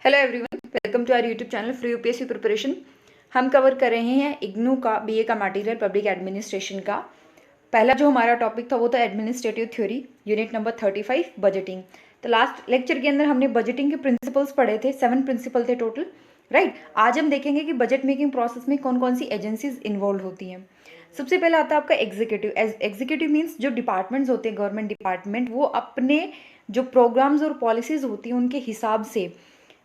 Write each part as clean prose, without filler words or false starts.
Hello everyone, welcome to our YouTube channel free UPSC preparation. हम cover कर रहे हैं इग्नू का बीए का मटेरियल पब्लिक एडमिनिस्ट्रेशन का। पहला जो हमारा टॉपिक था वो था administrative theory, unit number 35 budgeting. तो लास्ट लेक्चर के अंदर हमने बजटिंग के प्रिंसिपल्स पढ़े थे, 7 प्रिंसिपल थे टोटल, राइट। आज हम देखेंगे कि बजट मेकिंग प्रोसेस में कौन कौन सी एजेंसीज इन्वॉल्व होती हैं। सबसे पहले आता है आपका एग्जीक्यूटिव। एग्जीक्यूटिव मीन्स जो डिपार्टमेंट्स होते हैं, गवर्नमेंट डिपार्टमेंट, वो अपने जो प्रोग्राम्स और पॉलिसीज होती हैं उनके हिसाब से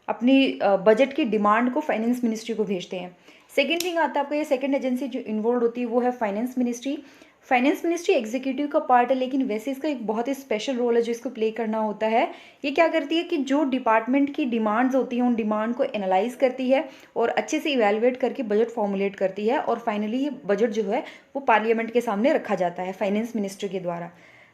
अपनी बजट की डिमांड को फाइनेंस मिनिस्ट्री को भेजते हैं। सेकेंड थिंग आता है आपका, ये सेकेंड एजेंसी जो इन्वॉल्व होती है वो है finance ministry. Finance ministry executive का पार्ट है, लेकिन वैसे इसका एक बहुत ही स्पेशल रोल है जो इसको प्ले करना होता है। ये क्या करती है कि जो डिपार्टमेंट की डिमांड्स होती हैं उन डिमांड को एनालाइज करती है और अच्छे से इवेलुएट करके बजट फॉर्मुलेट करती है, और फाइनली ये बजट जो है वो पार्लियामेंट के सामने रखा जाता है फाइनेंस मिनिस्ट्री के द्वारा।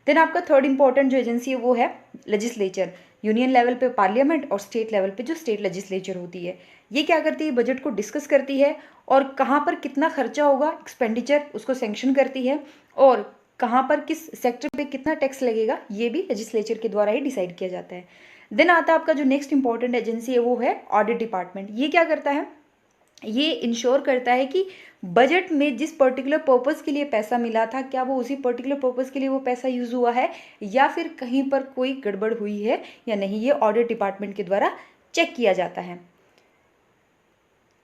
देन आपका थर्ड इंपॉर्टेंट जो एजेंसी है वो है लेजिस्लेचर। यूनियन लेवल पे पार्लियामेंट और स्टेट लेवल पे जो स्टेट लेजिस्लेचर होती है, ये क्या करती है, बजट को डिस्कस करती है और कहाँ पर कितना खर्चा होगा, एक्सपेंडिचर, उसको सैंक्शन करती है, और कहाँ पर किस सेक्टर पे कितना टैक्स लगेगा ये भी लेजिस्लेचर के द्वारा ही डिसाइड किया जाता है। देन आता है आपका जो नेक्स्ट इंपॉर्टेंट एजेंसी है वो है ऑडिट डिपार्टमेंट। ये क्या करता है, ये इंश्योर करता है कि बजट में जिस पर्टिकुलर पर्पस के लिए पैसा मिला था, क्या वो उसी पर्टिकुलर पर्पस के लिए वो पैसा यूज हुआ है या फिर कहीं पर कोई गड़बड़ हुई है या नहीं, ये ऑडिट डिपार्टमेंट के द्वारा चेक किया जाता है।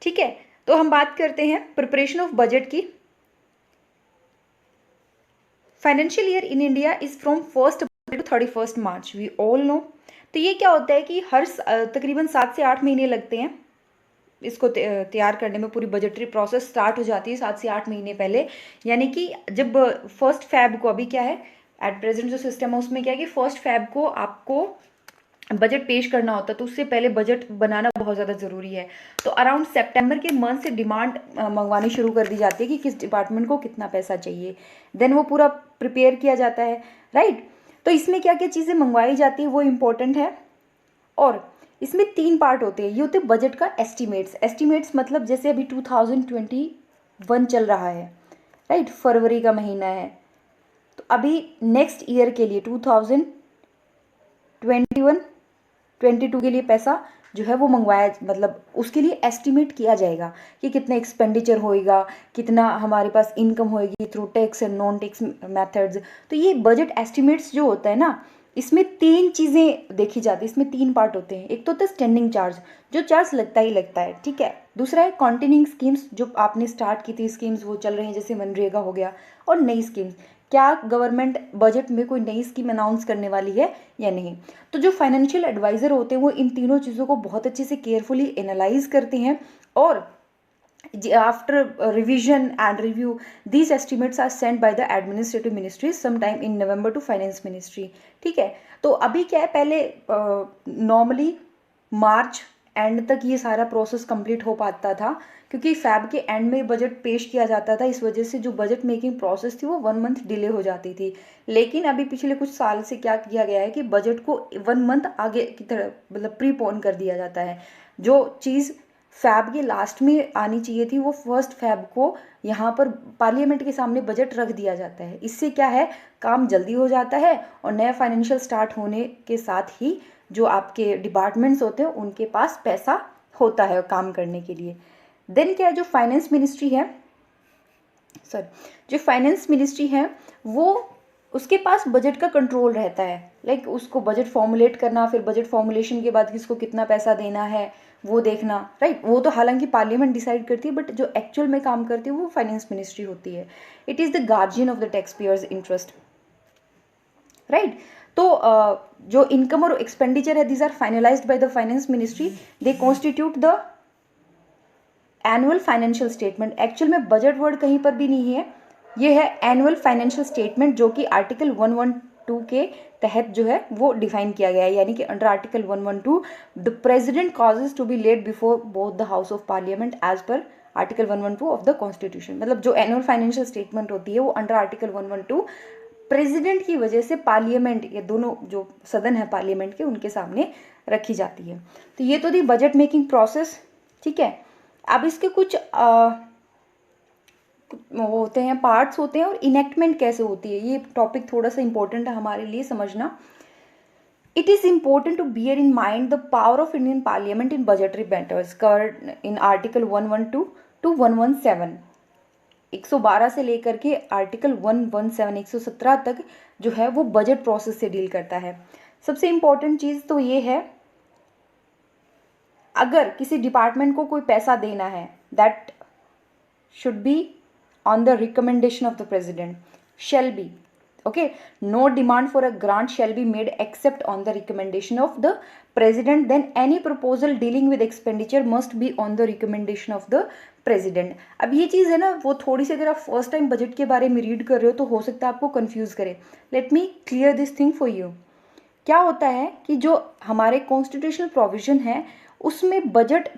ठीक है, तो हम बात करते हैं प्रिपरेशन ऑफ बजट की। Financial year in India is from 1 April to 31 March, we all know. तो ये क्या होता है कि हर तकरीबन 7 से 8 महीने लगते हैं इसको तैयार करने में। पूरी बजटरी प्रोसेस स्टार्ट हो जाती है 7 से 8 महीने पहले, यानी कि जब 1 फैब को, अभी क्या है एट प्रेजेंट जो सिस्टम है उसमें क्या है कि 1 फैब को आपको बजट पेश करना होता है, तो उससे पहले बजट बनाना बहुत ज़्यादा ज़रूरी है। तो अराउंड सितंबर के मंथ से डिमांड मंगवानी शुरू कर दी जाती है कि किस डिपार्टमेंट को कितना पैसा चाहिए। देन वो पूरा प्रिपेयर किया जाता है, राइट। तो इसमें क्या क्या चीज़ें मंगवाई जाती है वो इम्पोर्टेंट है। और इसमें 3 पार्ट होते हैं। ये होते हैं बजट का एस्टीमेट्स। एस्टीमेट्स मतलब जैसे अभी 2021 चल रहा है, राइट, फरवरी का महीना है, तो अभी नेक्स्ट ईयर के लिए 2021-22 के लिए पैसा जो है वो मंगवाया, मतलब उसके लिए एस्टिमेट किया जाएगा कि कितना एक्सपेंडिचर होएगा, कितना हमारे पास इनकम होएगी through tax and non tax methods. तो ये बजट एस्टिमेट्स जो होता है ना, इसमें 3 चीज़ें देखी जाती है। इसमें 3 पार्ट होते हैं। एक तो होता है स्टैंडिंग चार्ज, जो चार्ज लगता ही लगता है, ठीक है। दूसरा है कॉन्टिन्यूइंग स्कीम्स, जो आपने स्टार्ट की थी स्कीम्स वो चल रही हैं, जैसे मनरेगा हो गया। और नई स्कीम्स, क्या गवर्नमेंट बजट में कोई नई स्कीम अनाउंस करने वाली है या नहीं। तो जो फाइनेंशियल एडवाइज़र होते हैं वो इन तीनों चीज़ों को बहुत अच्छे से केयरफुली एनालाइज करते हैं, और after revision and review these estimates are sent by the administrative ministry sometime in November to finance ministry। ठीक है, तो अभी क्या है, पहले नॉर्मली मार्च एंड तक ये सारा प्रोसेस कंप्लीट हो पाता था, क्योंकि फैब के एंड में बजट पेश किया जाता था। इस वजह से जो बजट मेकिंग प्रोसेस थी वो 1 मंथ डिले हो जाती थी। लेकिन अभी पिछले कुछ साल से क्या किया गया है कि बजट को 1 मंथ आगे की तरह मतलब प्रीपोन कर दिया जाता है। जो चीज़ फैब के लास्ट में आनी चाहिए थी वो 1 फैब को यहाँ पर पार्लियामेंट के सामने बजट रख दिया जाता है। इससे क्या है, काम जल्दी हो जाता है, और नया फाइनेंशियल स्टार्ट होने के साथ ही जो आपके डिपार्टमेंट्स होते हैं उनके पास पैसा होता है काम करने के लिए। देन क्या है, जो फाइनेंस मिनिस्ट्री है, जो फाइनेंस मिनिस्ट्री है वो, उसके पास बजट का कंट्रोल रहता है। लाइक उसको बजट फॉर्मुलेट करना, फिर बजट फॉर्मुलेशन के बाद किसको कितना पैसा देना है वो देखना, राइट। वो तो हालांकि पार्लियामेंट डिसाइड करती है, बट जो एक्चुअल में काम करती है वो फाइनेंस मिनिस्ट्री होती है। It is the guardian of the tax payers interest, right. तो जो इनकम और एक्सपेंडिचर है, these are finalised by the finance ministry. They constitute the annual financial statement. Actual में बजट वर्ड कहीं पर भी नहीं है, ये है एनुअल फाइनेंशियल स्टेटमेंट, जो कि आर्टिकल 112 के तहत जो है वो डिफाइन किया गया है। यानी कि under article 112 the president causes to be laid before both the house of parliament as per article 112 of the constitution. मतलब जो एनुअल फाइनेंशियल स्टेटमेंट होती है वो अंडर आर्टिकल 112 प्रेसिडेंट की वजह से पार्लियामेंट, ये दोनों जो सदन है पार्लियामेंट के, उनके सामने रखी जाती है। तो ये तो थी बजट मेकिंग प्रोसेस, ठीक है। अब इसके कुछ होते हैं, पार्ट्स होते हैं, और इनेक्टमेंट कैसे होती है, ये टॉपिक थोड़ा सा इंपॉर्टेंट है हमारे लिए समझना। It is important to bear in mind the power of Indian Parliament in budgetary matters covered in Article 112 to 117. 112 से लेकर के आर्टिकल 117 117 तक जो है वो बजट प्रोसेस से डील करता है। सबसे इम्पोर्टेंट चीज़ तो ये है, अगर किसी डिपार्टमेंट को कोई पैसा देना है, that should be on the recommendation of the president, shall be, okay, no demand for a grant shall be made except on the recommendation of the president. Then any proposal dealing with expenditure must be on the recommendation of the president. अब ये चीज़ है ना, वो थोड़ी सी अगर आप first time budget के बारे में रीड कर रहे हो तो हो सकता है आपको कंफ्यूज करे। Let me clear this thing for you. क्या होता है कि जो हमारे कॉन्स्टिट्यूशनल प्रोविजन है उसमें बजट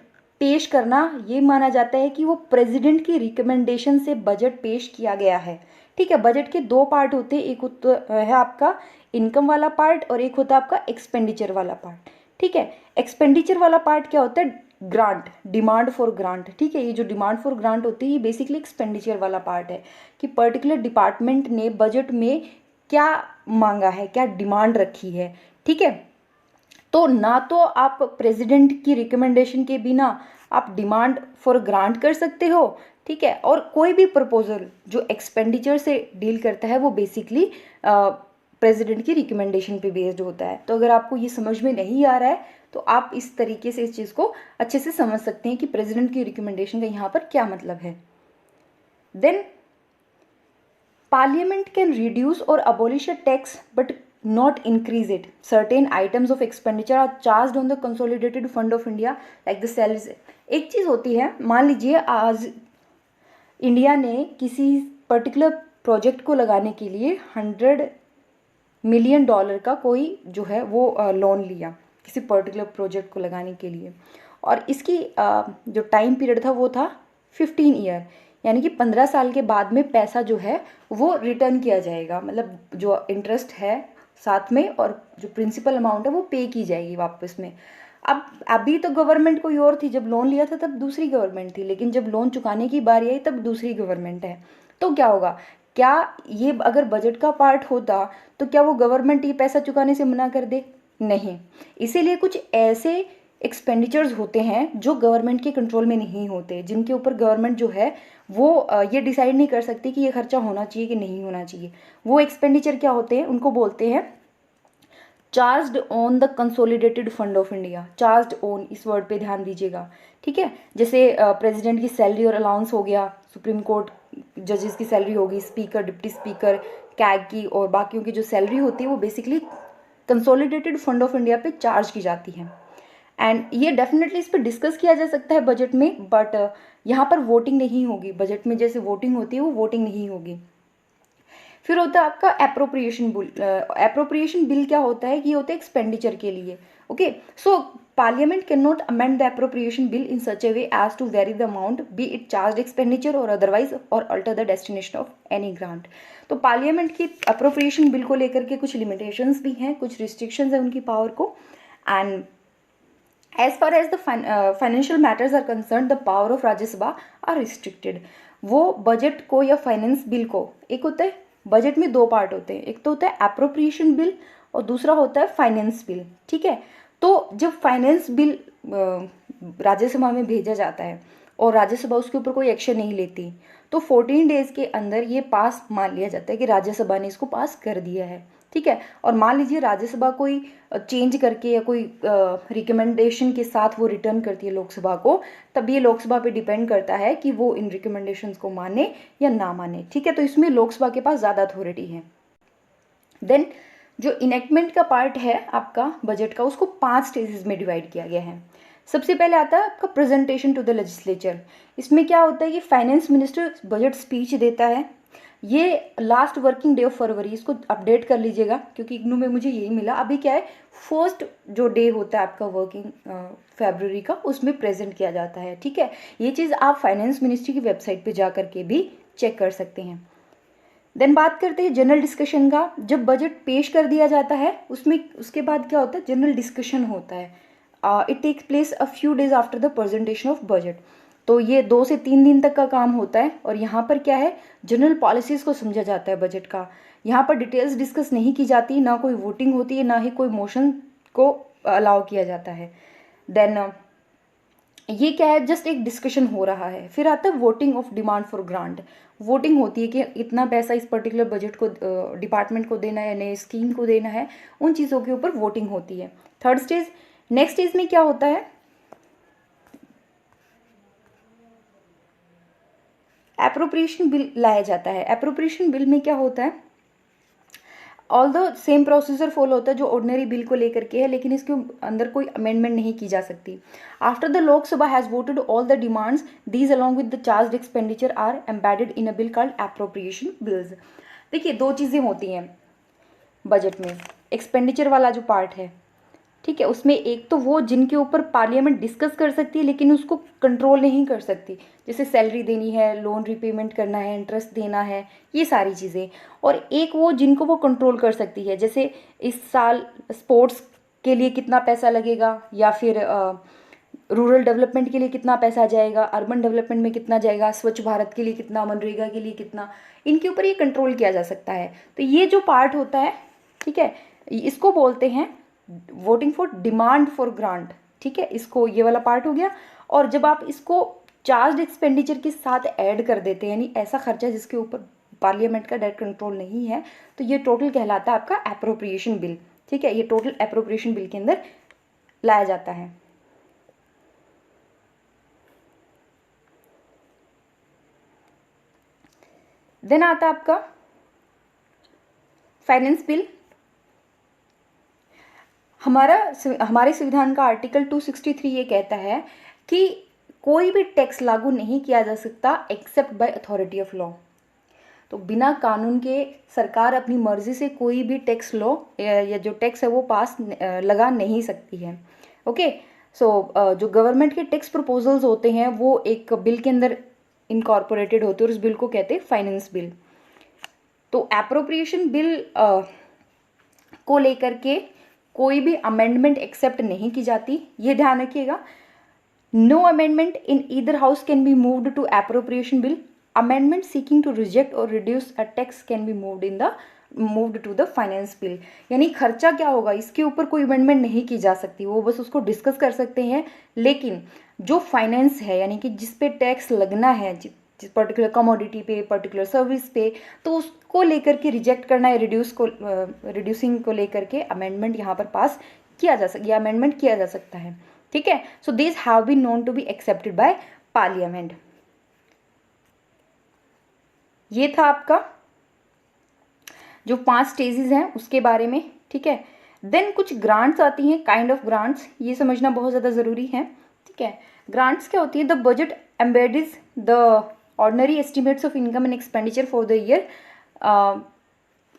पेश करना ये माना जाता है कि वो प्रेसिडेंट की रिकमेंडेशन से बजट पेश किया गया है। ठीक है, बजट के दो पार्ट होते हैं, एक होता है आपका इनकम वाला पार्ट और एक होता है आपका एक्सपेंडिचर वाला पार्ट। ठीक है, एक्सपेंडिचर वाला पार्ट क्या होता है, ग्रांट, डिमांड फॉर ग्रांट। ठीक है, ये जो डिमांड फॉर ग्रांट होती है ये बेसिकली एक्सपेंडिचर वाला पार्ट है कि पर्टिकुलर डिपार्टमेंट ने बजट में क्या मांगा है, क्या डिमांड रखी है। ठीक है, तो ना तो आप प्रेसिडेंट की रिकमेंडेशन के बिना आप डिमांड फॉर ग्रांट कर सकते हो। ठीक है, और कोई भी प्रपोजल जो एक्सपेंडिचर से डील करता है वो बेसिकली प्रेसिडेंट की रिकमेंडेशन पे बेस्ड होता है। तो अगर आपको ये समझ में नहीं आ रहा है तो आप इस तरीके से इस चीज़ को अच्छे से समझ सकते हैं कि प्रेसिडेंट की रिकमेंडेशन का यहाँ पर क्या मतलब है। देन पार्लियामेंट कैन रिड्यूस और abolish a tax but not increase it. Certain items of expenditure are charged on the consolidated fund of India like the salaries. एक चीज़ होती है, मान लीजिए आज इंडिया ने किसी पर्टिकुलर प्रोजेक्ट को लगाने के लिए $100 मिलियन का कोई जो है वो लोन लिया किसी पर्टिकुलर प्रोजेक्ट को लगाने के लिए, और इसकी जो टाइम पीरियड था वो था 15 ईयर, यानी कि 15 साल के बाद में पैसा जो है वो रिटर्न किया जाएगा। मतलब जो इंटरेस्ट है साथ में और जो प्रिंसिपल अमाउंट है वो पे की जाएगी वापस में। अब अभी तो गवर्नमेंट कोई और थी, जब लोन लिया था तब दूसरी गवर्नमेंट थी, लेकिन जब लोन चुकाने की बारी आई तब दूसरी गवर्नमेंट है। तो क्या होगा, क्या ये अगर बजट का पार्ट होता तो क्या वो गवर्नमेंट ये पैसा चुकाने से मना कर दे? नहीं। इसीलिए कुछ ऐसे एक्सपेंडिचर्स होते हैं जो गवर्नमेंट के कंट्रोल में नहीं होते, जिनके ऊपर गवर्नमेंट जो है वो ये डिसाइड नहीं कर सकती कि ये खर्चा होना चाहिए कि नहीं होना चाहिए। वो एक्सपेंडिचर क्या होते हैं, उनको बोलते हैं charged on the consolidated fund of India. Charged on, इस वर्ड पे ध्यान दीजिएगा। ठीक है, जैसे प्रेसिडेंट की सैलरी और अलाउंस हो गया, सुप्रीम कोर्ट जजेस की सैलरी होगी, स्पीकर, डिप्टी स्पीकर, कैग की और बाकियों की जो सैलरी होती है वो basically consolidated fund of India पे चार्ज की जाती है। एंड ये डेफिनेटली इस पर डिस्कस किया जा सकता है बजट में, बट यहाँ पर वोटिंग नहीं होगी। बजट में जैसे वोटिंग होती है वो वोटिंग नहीं होगी। फिर होता है आपका एप्रोप्रिएशन बिल। एप्रोप्रिएशन बिल क्या होता है कि ये होता है एक्सपेंडिचर के लिए। Okay, so parliament can not amend the appropriation bill in such a way as to vary the amount be it charge expenditure और अदरवाइज और alter the destination of any grant. तो पार्लियामेंट की appropriation bill को लेकर के कुछ limitations भी हैं, कुछ रिस्ट्रिक्शंस हैं उनकी पावर को। And as far as the financial matters are concerned, the power of Rajya Sabha are restricted. वो बजट को या फाइनेंस बिल को, एक होता है बजट में दो पार्ट होते हैं, एक तो होता है एप्रोप्रिएशन बिल और दूसरा होता है फाइनेंस बिल। ठीक है, तो जब फाइनेंस बिल राज्यसभा में भेजा जाता है और राज्यसभा उसके ऊपर कोई एक्शन नहीं लेती तो 14 डेज के अंदर ये पास मान लिया जाता है कि राज्यसभा ने इसको पास कर दिया है। ठीक है, और मान लीजिए राज्यसभा कोई चेंज करके या कोई रिकमेंडेशन के साथ वो रिटर्न करती है लोकसभा को, तब ये लोकसभा पे डिपेंड करता है कि वो इन रिकमेंडेशंस को माने या ना माने। ठीक है, तो इसमें लोकसभा के पास ज़्यादा अथॉरिटी है। देन जो इनेक्टमेंट का पार्ट है आपका बजट का, उसको 5 स्टेजेस में डिवाइड किया गया है। सबसे पहले आता है आपका प्रेजेंटेशन टू द लेजिस्लेचर। इसमें क्या होता है कि फाइनेंस मिनिस्टर बजट स्पीच देता है। ये last working day of February, इसको अपडेट कर लीजिएगा क्योंकि इग्नू में मुझे यही मिला। अभी क्या है, फर्स्ट जो डे होता है आपका वर्किंग फरवरी का, उसमें प्रेजेंट किया जाता है। ठीक है, ये चीज़ आप फाइनेंस मिनिस्ट्री की वेबसाइट पे जा करके भी चेक कर सकते हैं। देन बात करते हैं जनरल डिस्कशन का। जब बजट पेश कर दिया जाता है उसमें उसके बाद क्या होता है, जनरल डिस्कशन होता है। It takes place a few days after the presentation of budget. तो ये 2 से 3 दिन तक का काम होता है। और यहाँ पर क्या है, जनरल पॉलिसीज़ को समझा जाता है बजट का। यहाँ पर डिटेल्स डिस्कस नहीं की जाती, ना कोई वोटिंग होती है, ना ही कोई मोशन को अलाउ किया जाता है। देन ये क्या है, जस्ट एक डिस्कशन हो रहा है। फिर आता है voting of demand for grant. Voting होती है कि इतना पैसा इस पर्टिकुलर बजट को डिपार्टमेंट को देना है, नए स्कीम को देना है, उन चीज़ों के ऊपर वोटिंग होती है। थर्ड स्टेज, नेक्स्ट स्टेज में क्या होता है, एप्रोप्रिएशन बिल लाया जाता है। एप्रोप्रिएशन बिल में क्या होता है, all the same procedure follow होता है जो ऑर्डिनरी बिल को लेकर के है, लेकिन इसके अंदर कोई अमेंडमेंट नहीं की जा सकती। After the Lok Sabha has voted all the demands, these along with the charge expenditure are embedded in a bill called appropriation bills. देखिए, दो चीज़ें होती हैं बजट में। एक्सपेंडिचर वाला जो पार्ट है, ठीक है, उसमें एक तो वो जिनके ऊपर पार्लियामेंट डिस्कस कर सकती है लेकिन उसको कंट्रोल नहीं कर सकती, जैसे सैलरी देनी है, लोन रिपेमेंट करना है, इंटरेस्ट देना है, ये सारी चीज़ें। और एक वो जिनको वो कंट्रोल कर सकती है, जैसे इस साल स्पोर्ट्स के लिए कितना पैसा लगेगा, या फिर रूरल डेवलपमेंट के लिए कितना पैसा जाएगा, अर्बन डेवलपमेंट में कितना जाएगा, स्वच्छ भारत के लिए कितना, मनरेगा के लिए कितना, इनके ऊपर ये कंट्रोल किया जा सकता है। तो ये जो पार्ट होता है, ठीक है, इसको बोलते हैं voting for demand for grant. ठीक है, इसको ये वाला पार्ट हो गया। और जब आप इसको चार्ज एक्सपेंडिचर के साथ ऐड कर देते हैं, यानी ऐसा खर्चा जिसके ऊपर पार्लियामेंट का डायरेक्ट कंट्रोल नहीं है, तो ये टोटल कहलाता है आपका एप्रोप्रिएशन बिल। ठीक है, ये टोटल एप्रोप्रिएशन बिल के अंदर लाया जाता है। देन आता है आपका फाइनेंस बिल। हमारे संविधान का आर्टिकल 263 ये कहता है कि कोई भी टैक्स लागू नहीं किया जा सकता except by authority of law. तो बिना कानून के सरकार अपनी मर्जी से कोई भी टैक्स लॉ या जो टैक्स है वो पास लगा नहीं सकती है। ओके, सो जो गवर्नमेंट के टैक्स प्रपोजल्स होते हैं वो एक बिल के अंदर इनकॉर्पोरेटेड होते हैं, और उस बिल को कहते हैं फाइनेंस बिल। तो एप्रोप्रिएशन बिल को लेकर के कोई भी अमेंडमेंट एक्सेप्ट नहीं की जाती, ये ध्यान रखिएगा। No amendment in either house can be moved to appropriation bill. Amendment seeking to reject और reduce a tax can be moved to the finance bill. यानी खर्चा क्या होगा, इसके ऊपर कोई अमेंडमेंट नहीं की जा सकती, वो बस उसको डिस्कस कर सकते हैं। लेकिन जो फाइनेंस है, यानी कि जिस पे टैक्स लगना है, जिस पर्टिकुलर कमोडिटी पे, पर्टिकुलर सर्विस पे, तो उसको लेकर के रिजेक्ट करना है, रिड्यूसिंग को लेकर के अमेंडमेंट यहाँ पर पास किया जा सकता, या अमेंडमेंट किया जा सकता है। ठीक है, so this have been known to be accepted by parliament. ये था आपका जो 5 स्टेजेस हैं उसके बारे में। ठीक है, देन कुछ ग्रांट्स आती हैं, काइंड ऑफ ग्रांट्स, ये समझना बहुत ज़्यादा ज़रूरी है। ठीक है, ग्रांट्स क्या होती है, the budget embodies the ordinary estimates of income and expenditure for the year.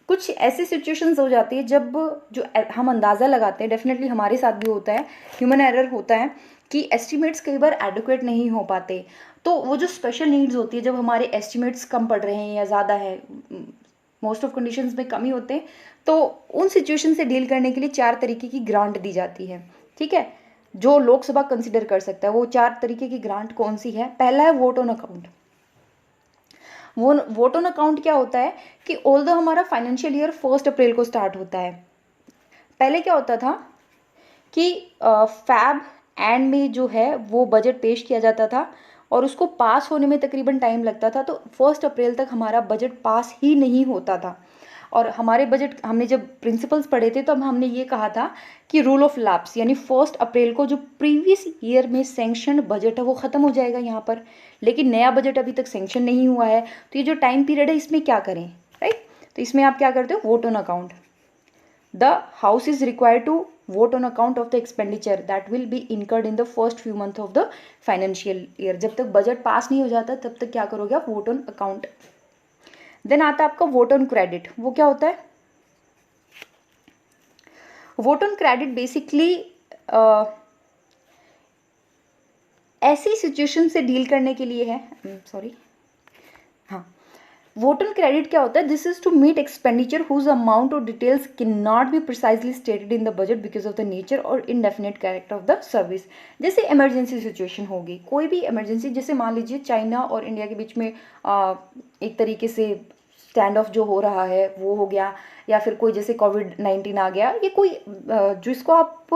कुछ ऐसी सिचुएशंस हो जाती है जब जो हम अंदाज़ा लगाते हैं, डेफिनेटली हमारे साथ भी होता है, ह्यूमन एरर होता है कि एस्टिमेट्स कई बार एडुकेट नहीं हो पाते। तो वो जो स्पेशल नीड्स होती है, जब हमारे एस्टिमेट्स कम पड़ रहे हैं या ज़्यादा है, मोस्ट ऑफ कंडीशंस में कमी होते हैं, तो उन सिचुएशन से डील करने के लिए 4 तरीके की ग्रांट दी जाती है। ठीक है, जो लोकसभा कंसिडर कर सकता है। वो 4 तरीके की ग्रांट कौन सी है? पहला है वोट ऑन अकाउंट। वो वोट ऑन अकाउंट क्या होता है कि ऑल्दो हमारा फाइनेंशियल ईयर 1 अप्रैल को स्टार्ट होता है, पहले क्या होता था कि फैब एंड में जो है वो बजट पेश किया जाता था और उसको पास होने में तकरीबन टाइम लगता था, तो 1 अप्रैल तक हमारा बजट पास ही नहीं होता था। और हमारे बजट, हमने जब प्रिंसिपल्स पढ़े थे तब हमने ये कहा था कि रूल ऑफ लैप्स, यानी 1 अप्रैल को जो प्रीवियस ईयर में सैंक्शन बजट है वो ख़त्म हो जाएगा यहाँ पर, लेकिन नया बजट अभी तक सैंक्शन नहीं हुआ है। तो ये जो टाइम पीरियड है इसमें क्या करें, राइट? तो इसमें आप क्या करते हो? Vote on account. The house is required to vote on account of the expenditure that will be incurred in the first few month of the financial year. जब तक बजट पास नहीं हो जाता तब तक क्या करोगे आप? Vote on account. देन आता है आपका वोट ऑन क्रेडिट। वो क्या होता है? वोट ऑन क्रेडिट बेसिकली ऐसी सिचुएशन से डील करने के लिए है, हाँ, वोट ऑन क्रेडिट क्या होता है? This is to meet expenditure whose amount और details can not be precisely stated in the budget because of the nature और indefinite character of the service. जैसे इमरजेंसी सिचुएशन होगी, कोई भी इमरजेंसी, जैसे मान लीजिए चाइना और इंडिया के बीच में एक तरीके से स्टैंड ऑफ जो हो रहा है वो हो गया, या फिर कोई जैसे कोविड-19 आ गया, ये कोई जिसको आप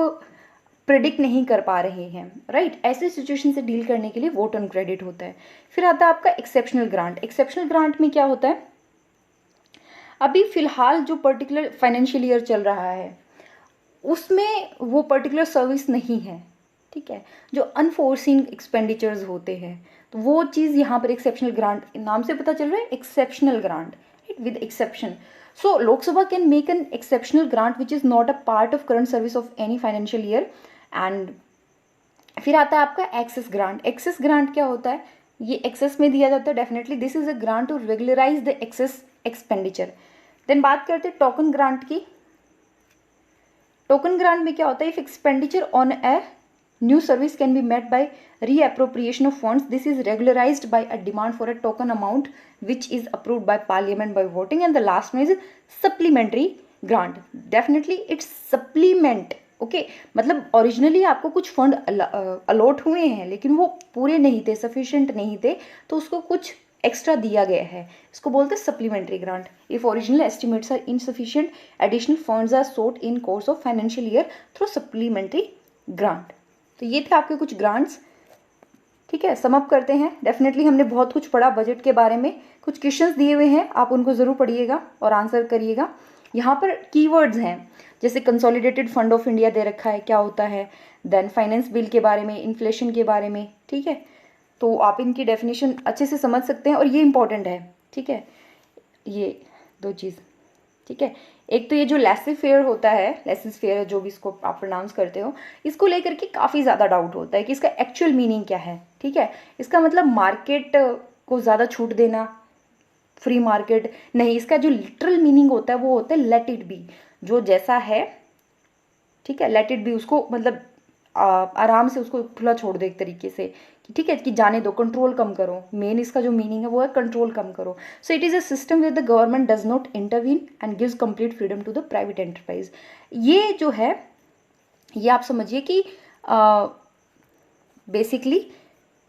प्रिडिक्ट नहीं कर पा रहे हैं, राइट? ऐसे सिचुएशन से डील करने के लिए वोट ऑन क्रेडिट होता है। फिर आता है आपका एक्सेप्शनल ग्रांट। एक्सेप्शनल ग्रांट में क्या होता है? अभी फिलहाल जो पर्टिकुलर फाइनेंशियल ईयर चल रहा है उसमें वो पर्टिकुलर सर्विस नहीं है, ठीक है, जो अनफोर्सिंग एक्सपेंडिचर्स होते हैं, तो वो चीज़ यहाँ पर एक्सेप्शनल ग्रांट, नाम से पता चल रहा है exceptional grant, right, with exception. So Lok Sabha can make an exceptional grant which is not a part of current service of any financial year. And फिर आता है आपका एक्सेस ग्रांट। एक्सेस ग्रांट क्या होता है? ये एक्सेस में दिया जाता है definitely. This is a grant to regularise the excess expenditure. Then बात करते हैं टोकन ग्रांट की। टोकन ग्रांट में क्या होता है? If expenditure on a new service can be met by reappropriation of funds. This is regularized by a demand for a token amount which is approved by parliament by voting. And the last one is supplementary grant. Definitely it's supplement. Okay मतलब originally आपको कुछ fund allot हुए हैं लेकिन वो पूरे नहीं थे, सफिशिएंट नहीं थे, तो उसको कुछ एक्स्ट्रा दिया गया है, इसको बोलते हैं supplementary grant. If original estimates are insufficient, additional funds are sought in course of financial year through supplementary grant. तो ये थे आपके कुछ ग्रांट्स, ठीक है। सम अप करते हैं। डेफिनेटली हमने बहुत कुछ पढ़ा बजट के बारे में। कुछ क्वेश्चंस दिए हुए हैं, आप उनको ज़रूर पढ़िएगा और आंसर करिएगा। यहाँ पर कीवर्ड्स हैं, जैसे कंसोलिडेटेड फंड ऑफ इंडिया दे रखा है, क्या होता है, देन फाइनेंस बिल के बारे में, इन्फ्लेशन के बारे में, ठीक है। तो आप इनकी डेफिनेशन अच्छे से समझ सकते हैं और ये इंपॉर्टेंट है, ठीक है, ये दो चीज़, ठीक है। एक तो ये जो लेसेस फेयर होता है, लेसेस फेयर जो भी इसको आप प्रोनाउंस करते हो, इसको लेकर के काफ़ी ज़्यादा डाउट होता है कि इसका एक्चुअल मीनिंग क्या है, ठीक है। इसका मतलब मार्केट को ज़्यादा छूट देना, फ्री मार्केट नहीं। इसका जो लिटरल मीनिंग होता है वो होता है लेट इट बी, जो जैसा है, ठीक है, लेट इट बी, उसको मतलब आराम से उसको खुला छोड़ दो एक तरीके से, ठीक है, कि जाने दो, कंट्रोल कम करो। मेन इसका जो मीनिंग है वो है कंट्रोल कम करो। So it is a system where the government does not intervene and gives complete freedom to the private enterprise. ये जो है, ये आप समझिए कि बेसिकली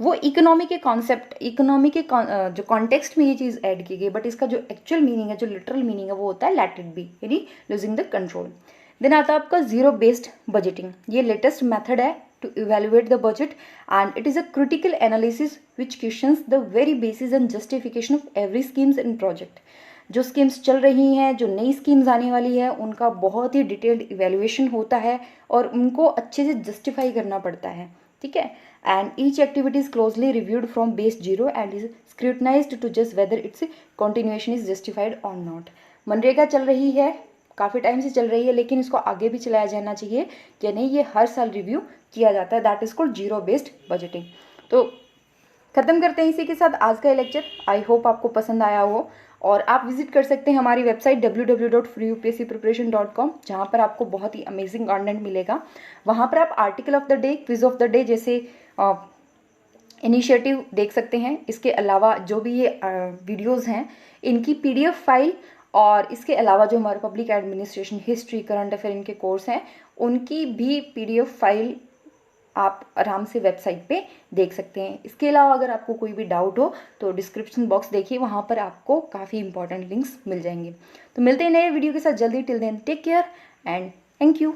वो इकोनॉमी के कॉन्सेप्ट, इकोनॉमी के जो कॉन्टेक्स्ट में ये चीज़ ऐड की गई, बट इसका जो एक्चुअल मीनिंग है, जो लिटरल मीनिंग है, वो होता है लेट इट बी, यानी लूजिंग द कंट्रोल। देन आता है आपका जीरो बेस्ड बजटिंग। ये लेटेस्ट मेथड है to evaluate the budget and it is a critical analysis which questions the very basis and justification of every schemes and project। जो schemes चल रही हैं, जो नई स्कीम्स आने वाली है, उनका बहुत ही डिटेल्ड इवेल्युएशन होता है और उनको अच्छे से जस्टिफाई करना पड़ता है, ठीक है। And each activity is closely reviewed from base zero and is scrutinised to just whether its continuation is justified और नॉट। मनरेगा चल रही है, काफ़ी टाइम से चल रही है, लेकिन इसको आगे भी चलाया जाना चाहिए कि नहीं, ये हर साल रिव्यू किया जाता है। That is called zero based budgeting. तो खत्म करते हैं इसी के साथ आज का लेक्चर। आई होप आपको पसंद आया हो और आप विजिट कर सकते हैं हमारी वेबसाइट www.freeupscpreparation.com, जहाँ पर आपको बहुत ही अमेजिंग कंटेंट मिलेगा। वहाँ पर आप article of the day, quiz of the day जैसे इनिशिएटिव देख सकते हैं। इसके अलावा जो भी ये वीडियोज़ हैं, इनकी PDF फाइल, और इसके अलावा जो हमारे public administration, history, current affair इनके कोर्स हैं, उनकी भी PDF फाइल आप आराम से वेबसाइट पे देख सकते हैं। इसके अलावा अगर आपको कोई भी डाउट हो तो डिस्क्रिप्शन बॉक्स देखिए, वहाँ पर आपको काफ़ी इंपॉर्टेंट लिंक्स मिल जाएंगे। तो मिलते हैं नए वीडियो के साथ जल्दी। Till then take care and thank you.